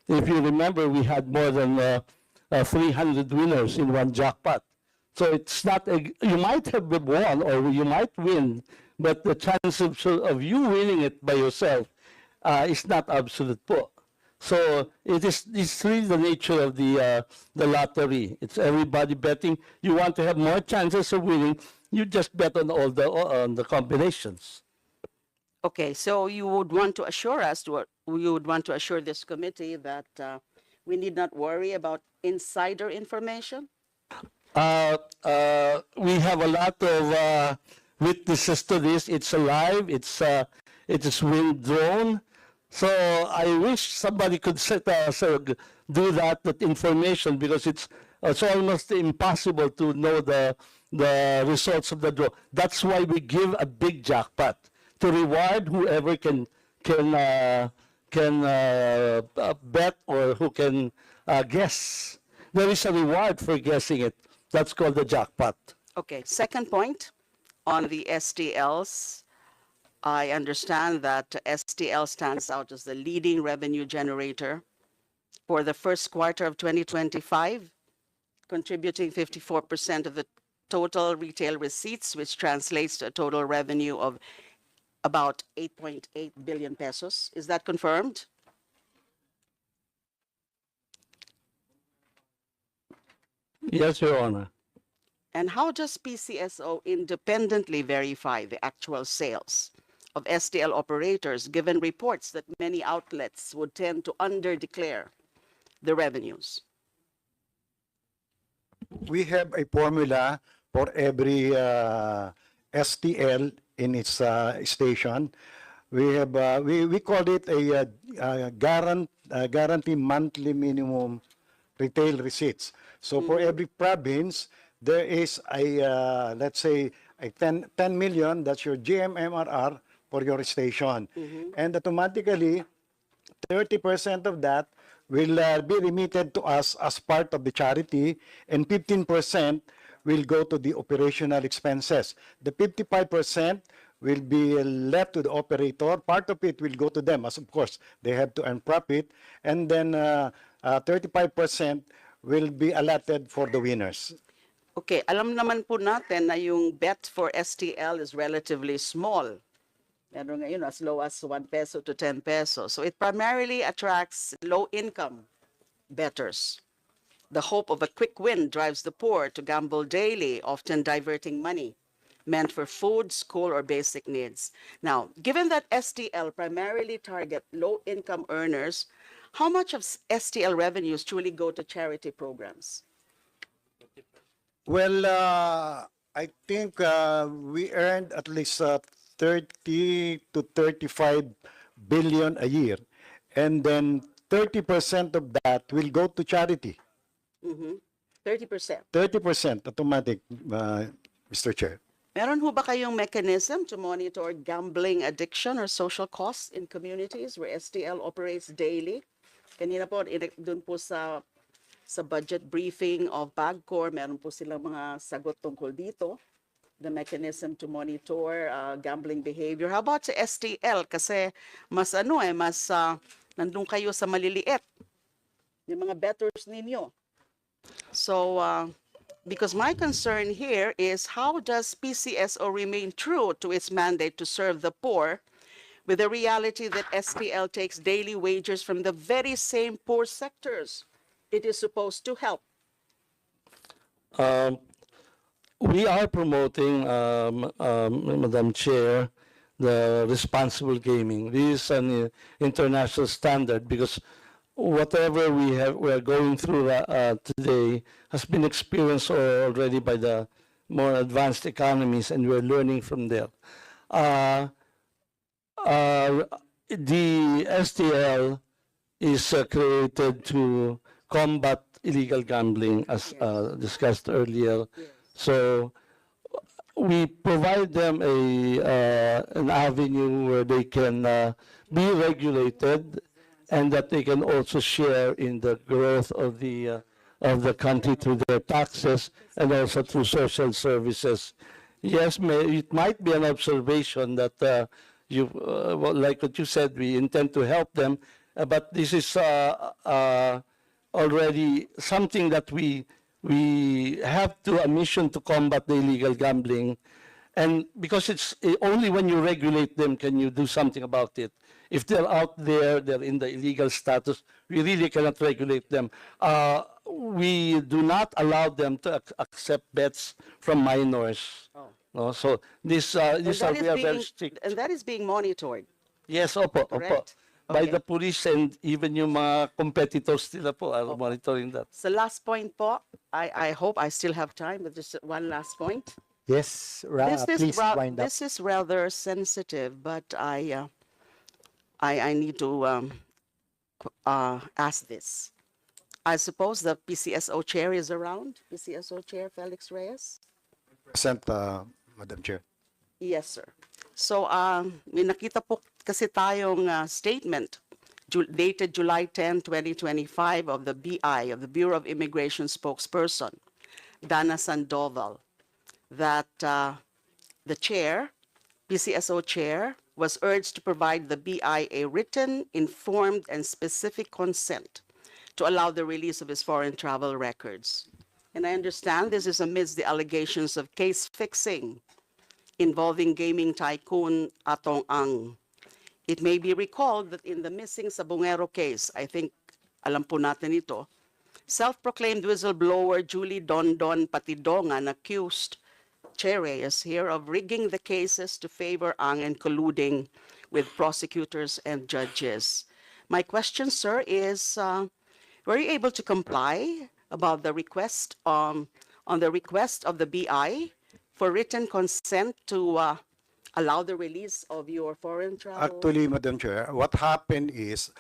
If you remember, we had more than 300 winners in one jackpot. So it's not, you might have won or you might win, but the chance of you winning it by yourself is not absolute po. So it's really the nature of the lottery. It's everybody betting. You want to have more chances of winning, you just bet on all the combinations. Okay, so you would want to assure us, you would want to assure this committee that we need not worry about insider information? We have a lot of witnesses to this. It's alive. It is withdrawn. So I wish somebody could do that information, because it's almost impossible to know the results of the draw. That's why we give a big jackpot to reward whoever can bet or who can guess. There is a reward for guessing it. That's called the jackpot. Okay, second point on the STLs. I understand that STL stands out as the leading revenue generator for the first quarter of 2025, contributing 54% of the total retail receipts, which translates to a total revenue of about 8.8 billion pesos. Is that confirmed? Yes, Your Honor. And how does PCSO independently verify the actual sales of STL operators, given reports that many outlets would tend to underdeclare the revenues? We have a formula for every STL in its station. We have we call it a guarantee monthly minimum retail receipts. So for every province, there is a let's say a 10 million. That's your GMMRR for your station, and automatically 30% of that will be remitted to us as part of the charity, and 15% will go to the operational expenses. The 55% will be left to the operator. Part of it will go to them, as of course they have to earn profit, and then 35% will be allotted for the winners. Okay, alam naman po natin na yung bet for STL is relatively small. Meron ngayon as low as 1 peso to 10 pesos. So it primarily attracts low-income bettors. The hope of a quick win drives the poor to gamble daily, often diverting money meant for food, school, or basic needs. Now, given that STL primarily target low-income earners, how much of STL revenues truly go to charity programs? Well, I think we earned at least 30 to 35 billion a year. And then 30% of that will go to charity. 30%. 30% automatic, Mr. Chair. Meron ho ba kayong mechanism to monitor gambling addiction or social costs in communities where STL operates daily? Kanina po, dun po sa budget briefing of PAGCOR, meron po silang mga sagot tungkol dito. The mechanism to monitor gambling behavior. How about sa STL? Kasi mas nandun kayo sa maliliit. Yung mga bettors ninyo. So, because my concern here is how does PCSO remain true to its mandate to serve the poor with the reality that STL takes daily wages from the very same poor sectors it is supposed to help? We are promoting, Madam Chair, the responsible gaming. This is an international standard because whatever we are going through today has been experienced already by the more advanced economies, and we're learning from there. The STL is created to combat illegal gambling, as discussed earlier. So we provide them an avenue where they can be regulated, and that they can also share in the growth of the country through their taxes and also through social services. Yes, it might be an observation that like what you said, we intend to help them, but this is already something that we have a mission to combat the illegal gambling, and because it's only when you regulate them can you do something about it. If they're out there, they're in the illegal status, we really cannot regulate them. We do not allow them to accept bets from minors. No, so this we are very strict. And that is being monitored. Yes, opo, Correct. by Okay. the police, and even yung mga competitors nila po are monitoring that. So last point po, I hope I still have time, but just one last point. Yes, please wind up. This is rather sensitive, but I need to ask this. I suppose the PCSO chair is around. PCSO chair Felix Reyes. Present, Madam Chair. Yes, sir. So, may nakita po kasi tayong statement dated July 10, 2025 of the BI, of the Bureau of Immigration spokesperson, Dana Sandoval, that the chair, PCSO chair, was urged to provide the BI a written, informed, and specific consent to allow the release of his foreign travel records. And I understand this is amidst the allegations of case fixing involving gaming tycoon Atong Ang. It may be recalled that in the missing Sabongero case, I think alam po natin ito, self-proclaimed whistleblower Julie Dondon Patidongan accused Chair Reyes here of rigging the cases to favor Ang and colluding with prosecutors and judges. My question, sir, is were you able to comply about the request on the request of the BI for written consent to allow the release of your foreign travel? Actually, Madam Chair, what happened is,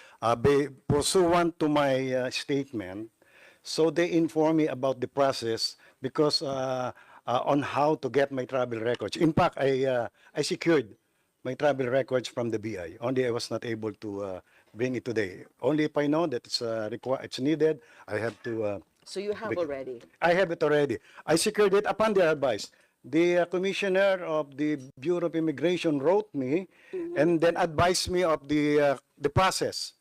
pursuant to my statement, so they informed me about the process because on how to get my travel records. In fact, I secured my travel records from the BI. Only I was not able to bring it today. Only if I know that it's needed, I have to. So you have already. I have it already. I secured it upon their advice. The commissioner of the Bureau of Immigration wrote me and then advised me of the process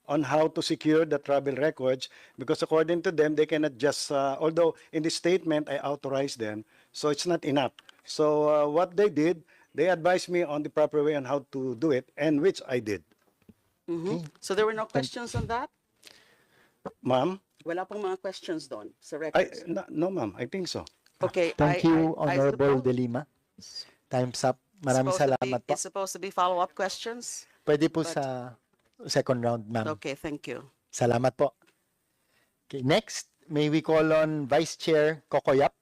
on how to secure the travel records, because according to them, they cannot just, although in the statement I authorized them, so it's not enough. So what they did, they advised me on the proper way on how to do it, and which I did. So there were no questions on that? Ma'am? Wala pong mga questions doon sa I, records. no, ma'am, I think so. Okay. Thank you, Honorable suppose De Lima. Time's up. it's Maraming supposed to be- salamat po. It's supposed to be follow-up questions? Pwede po but- sa second round, ma'am. Okay, thank you. Salamat po. Okay, next, may we call on Vice Chair Kokoyap.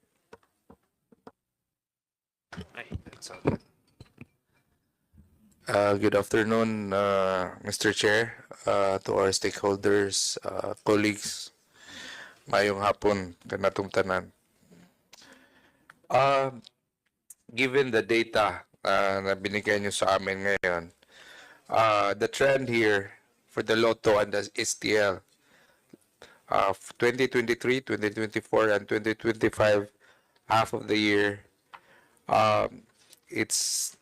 Good afternoon, Mr. Chair, to our stakeholders, colleagues. Mayong hapon, kanatong tanan. Given the data na binigay niyo sa amin ngayon, the trend here for the Lotto and the STL, 2023, 2024, and 2025, half of the year, it's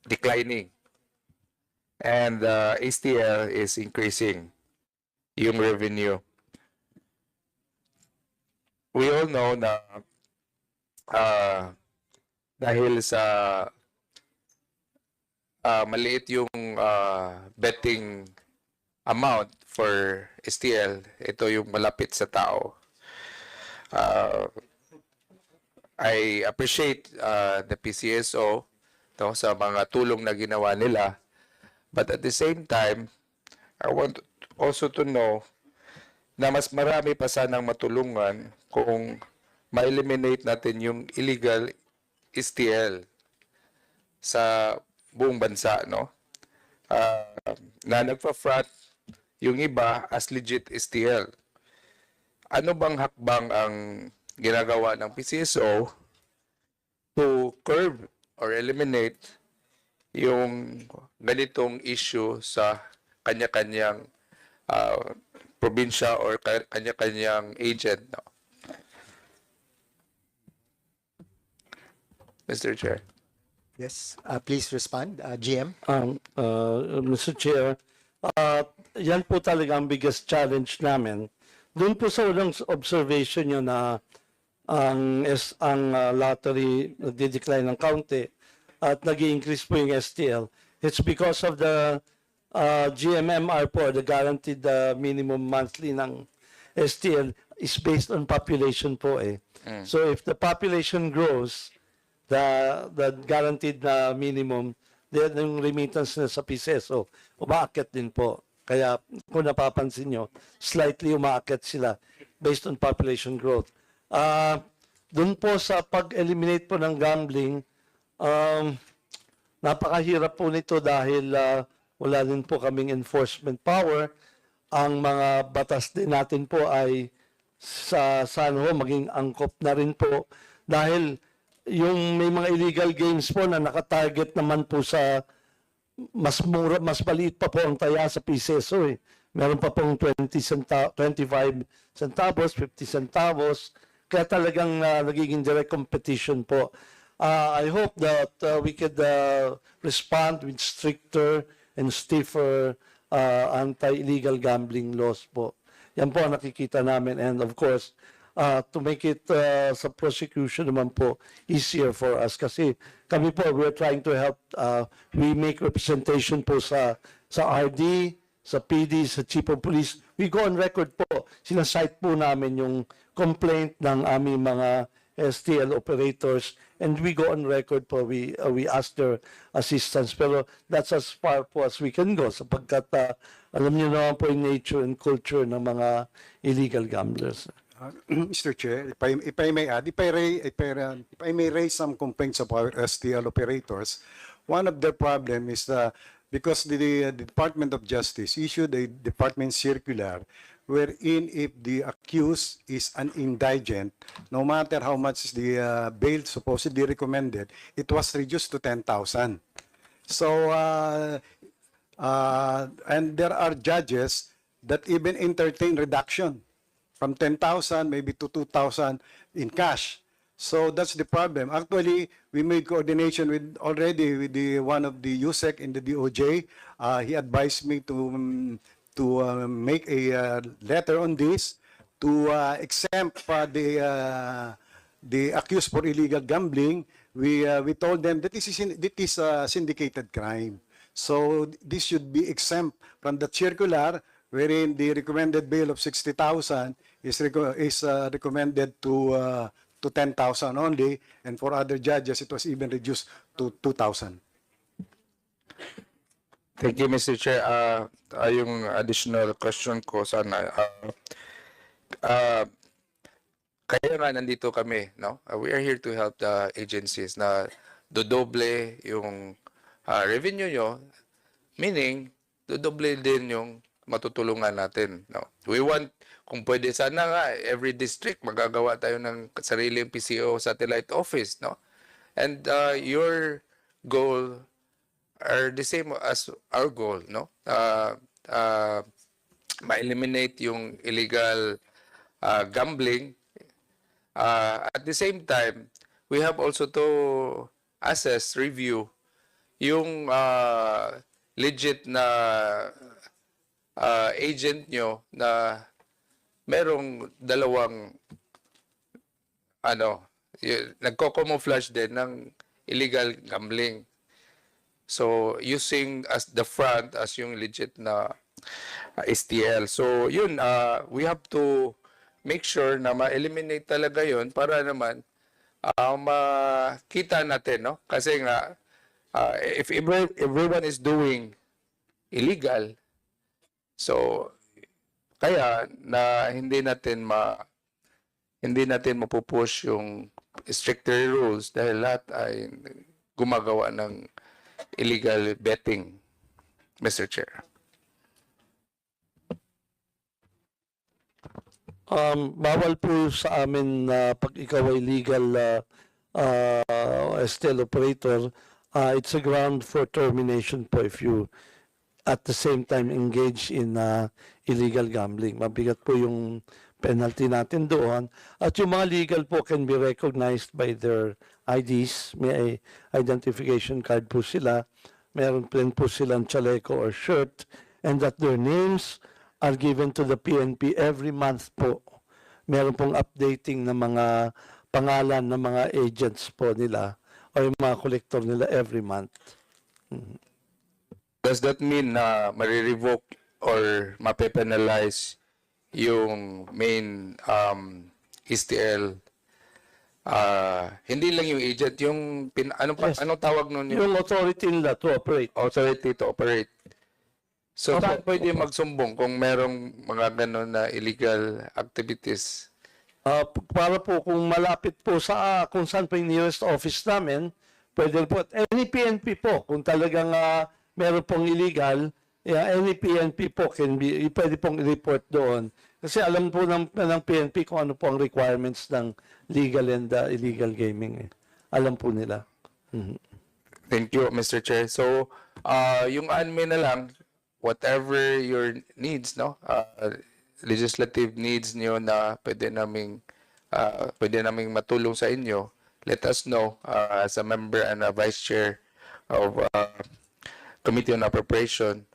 declining. And STL is increasing yung revenue. We all know na dahil sa maliit yung betting amount for STL, ito yung malapit sa tao. I appreciate the PCSO sa mga tulong na ginawa nila. But at the same time, I want also to know na mas marami pa sanang matulungan kung ma-eliminate natin yung illegal STL sa buong bansa, no? Na nagpa-front yung iba as legit STL. Ano bang hakbang ang ginagawa ng PCSO to curb or eliminate yung ganitong issue sa kanya-kanyang probinsya or kanya-kanyang agent, no? Mr. Chair. Yes, please respond. GM. Mr. Chair, yan po talaga ang biggest challenge namin. Doon po sa unang observation nyo na ang lottery nagdi-decline ng kaunti at nag-i-increase po yung STL. It's because of the GMMR po, the guaranteed minimum monthly ng STL is based on population po eh. So if the population grows, the guaranteed na minimum, then yung remittance na sa PCSO, umaakyat din po. Kaya kung napapansin nyo, slightly umaakyat sila based on population growth. Doon po sa pag-eliminate po ng gambling, napakahirap po nito dahil wala din po kaming enforcement power. Ang mga batas din natin po ay sana ho maging angkop na rin po dahil yung may mga illegal games po na nakatarget naman po sa mas mura, mas maliit pa po ang taya sa PCSO eh. Meron pa pong 25 centavos, 50 centavos. Kaya talagang nagiging direct competition po. I hope that we could respond with stricter and stiffer anti-illegal gambling laws po. Yan po ang nakikita namin. And of course, to make it sa prosecution naman po easier for us. Kasi kami po, we're trying to help. We make representation po sa RD, sa PD, sa Chief of Police. We go on record po. Sinasite po namin yung complaint ng aming mga STL operators and we go on record po, we ask their assistance, pero that's as far po as we can go sapagkat alam niyo naman po yung nature and culture ng mga illegal gamblers. Mr. Chair, if I may add, if I may raise some complaints of our STL operators, one of the problem is because the Department of Justice issued a department circular wherein if the accused is an indigent, no matter how much is the bail supposedly recommended, it was reduced to 10,000. So, and there are judges that even entertain reduction from 10,000 maybe to 2,000 in cash. So that's the problem. Actually, we made coordination with already with the one of the USEC in the DOJ. He advised me make a letter on this to exempt the accused for illegal gambling. We told them that this is a syndicated crime. So this should be exempt from the circular, wherein the recommended bail of 60,000 is recommended to 10,000 only, and for other judges it was even reduced to 2,000. Thank you, Mr. Chair. Yung additional question ko sana, kaya nga nandito kami, no? We are here to help the agencies na dodoble yung revenue nyo, meaning dodoble din yung matutulungan natin, no? We want, kung pwede sana nga, every district magagawa tayo ng sariling PCO satellite office, no? And your goal are the same as our goal, no? Ma-eliminate yung illegal gambling. At the same time, we have also to assess, review yung legit na agent nyo na merong dalawang nagko-camouflage din ng illegal gambling. So, using as the front as yung legit na STL. So, yun, we have to make sure na ma-eliminate talaga yun para naman makita natin, no? Kasi nga, if everyone is doing illegal, so, kaya na hindi natin mapupush yung stricter rules dahil lahat ay gumagawa ng illegal betting, Mr. Chair. Bawal po sa amin na pag ikaw ay legal STL operator, it's a ground for termination po if you at the same time engage in illegal gambling. Mabigat po yung penalty natin doon. At yung mga legal po can be recognized by their IDs. May identification card po sila. Meron din po silang chaleco or shirt. And that their names are given to the PNP every month po. Meron pong updating ng mga pangalan ng mga agents po nila o yung mga collector nila every month. Does that mean na marirevoke or mape-penalize yung main STL? Hindi lang yung agent, yung anong tawag nun? Yung authority nila to operate. Authority to operate. So, saan pwede magsumbong kung merong mga gano'n na illegal activities? Para po kung malapit po sa kung saan po yung nearest office namin, pwede po. Any PNP po, kung talagang meron pong illegal, any PNP po pwede pong i-report doon. Kasi alam po ng PNP kung ano po ang requirements ng legal and illegal gaming. Alam po nila. Thank you, Mr. Chair. So, yung admin na lang, whatever your needs, no? Legislative needs niyo na pwede naming matulong sa inyo, let us know as a member and a vice chair of Committee on Appropriation.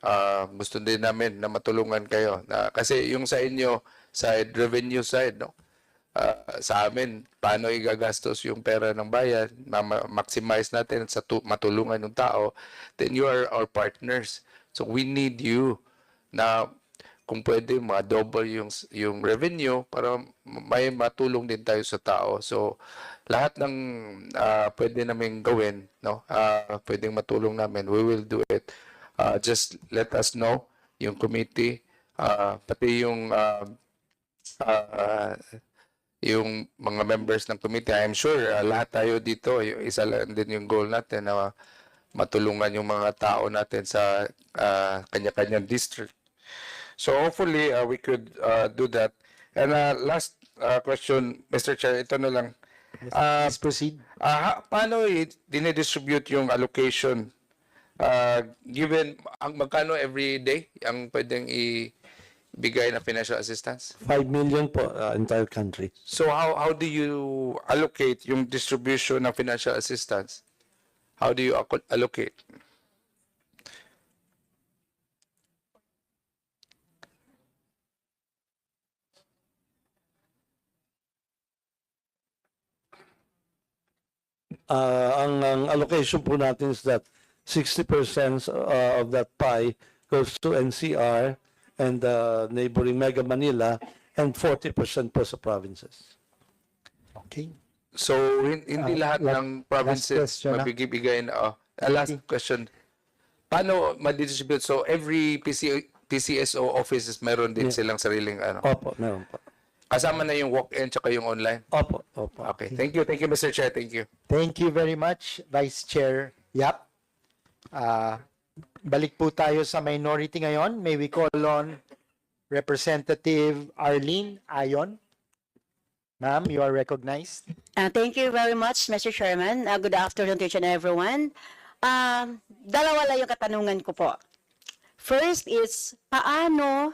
Gusto din namin na matulungan kayo. Kasi yung sa inyo, side, revenue side, no? Sa amin, paano igagastos yung pera ng bayan, maximize natin sa matulungan ng tao, then you are our partners. So we need you na kung pwede ma-double yung revenue para may matulong din tayo sa tao. So lahat ng pwede namin gawin, no? Pwedeng matulong namin, we will do it. Just let us know yung committee, pati yung mga members ng committee. I'm sure lahat tayo dito, isa lang din yung goal natin na matulungan yung mga tao natin sa kanya-kanyang district. So hopefully we could do that. And last question, Mr. Chair, ito na lang. Please proceed. Paano dinidistribute yung allocation given magkano every day ang pwedeng ibigay na financial assistance? 5 million po entire country. So how do you allocate yung distribution ng financial assistance? How do you allocate? ang allocation po natin is that 60% of that pie goes to NCR and neighboring Mega Manila and 40% po sa provinces. Okay. So, hindi lahat ng provinces question, mabibigay na. Last question. Paano ma-distribute? So, every PCSO offices meron din silang sariling ano. Opo, meron po. Kasama na yung walk-in tsaka yung online. Opo, opo. Okay. Thank you, Mr. Chair. Thank you. Thank you very much, Vice Chair Yap. Balik po tayo sa minority ngayon. May we call on Representative Arlene Ayon. Ma'am, you are recognized. Thank you very much, Mr. Chairman. Good afternoon to each and everyone. Dalawa lang yung katanungan ko po. First is, paano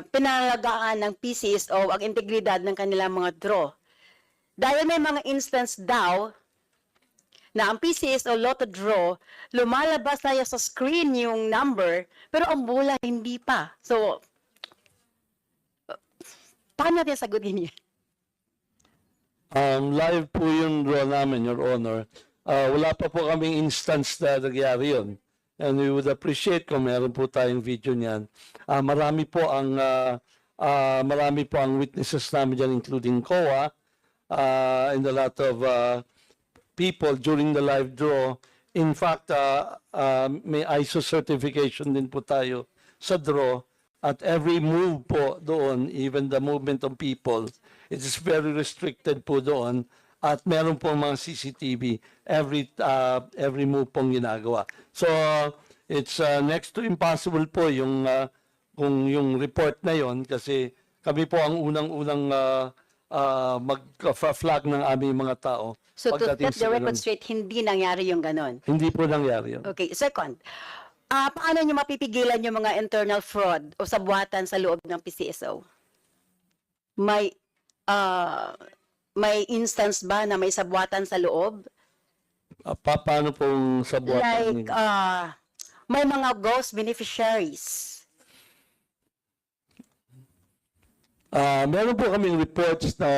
pinalagaan ng PCSO ang integridad ng kanilang mga draw? Dahil may mga instance daw na ang PCSO Lotto draw, lumalabas na sa screen yung number, pero ang bola hindi pa. So, paano natin sagutin yan? Live po yung draw namin, Your Honor. Wala pa po kaming instance na nangyari yun. And we would appreciate kung meron po tayong video niyan. Marami po ang witnesses namin dyan, including COA, and a lot of people during the live draw. In fact, may ISO certification din po tayo sa draw. At every move po doon, even the movement of people, it is very restricted po doon. At meron po mga CCTV every move pong ginagawa. So it's next to impossible po yung kung yung report na yon, kasi kami po ang unang mag-flag ng aming mga tao. So, to pagdating set the sa record ganun. straight, hindi nangyari yung ganon. Hindi po nangyari yun. Okay, second, paano nyo mapipigilan yung mga internal fraud o sabwatan sa loob ng PCSO? May instance ba na may sabwatan sa loob? Paano pong sabuatan Like, ninyo? may mga ghost beneficiaries. Meron po kaming reports na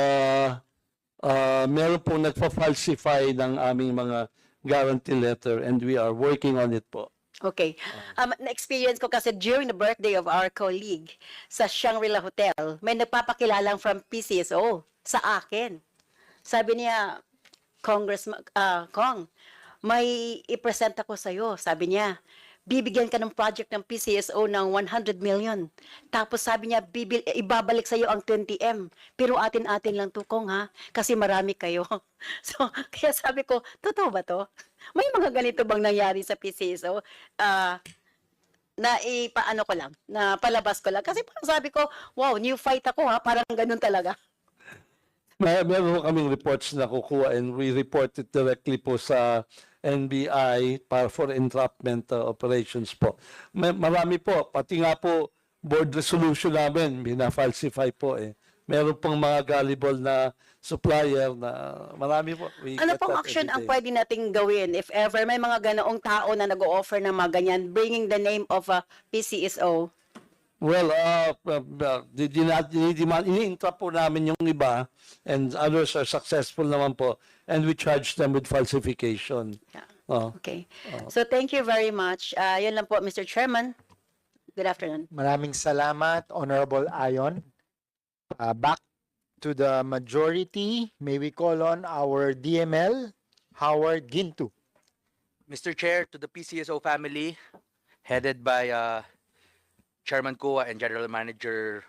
meron pong nagpa-falsify ng aming mga guarantee letter and we are working on it po. Okay. Na-experience ko kasi during the birthday of our colleague sa Shangri-La Hotel, may nagpapakilalang from PCSO sa akin. Sabi niya, Congressman, Kong, may i-present ako sa'yo. Sabi niya, bibigyan ka ng project ng PCSO ng 100 million. Tapos sabi niya, ibabalik sa'yo ang 20M. Pero atin-atin lang to, Kong, ha? Kasi marami kayo. So, kaya sabi ko, totoo ba to? May mga ganito bang nangyari sa PCSO? Na ipaano ko lang, na palabas ko lang. Kasi parang sabi ko, wow, new fight ako, ha? Parang ganun talaga. Meron po kaming reports na kukuha and we report it directly po sa NBI para for entrapment operations po. Marami po, pati nga po board resolution namin, bina-falsify po eh. Meron pong mga gullible na supplier na marami po. Ano pong action ang pwede nating gawin if ever may mga ganoong tao na nag-o-offer ng mga ganyan, bringing the name of a PCSO? Well, ini-intrap po namin yung iba and others are successful naman po and we charge them with falsification. Yeah. Oh. Okay. So thank you very much. Yun lang po, Mr. Chairman. Good afternoon. Maraming salamat, Honorable Ayon. Back to the majority, may we call on our DML, Howard Gintu. Mr. Chair, to the PCSO family, headed by Chairman Kua and General Manager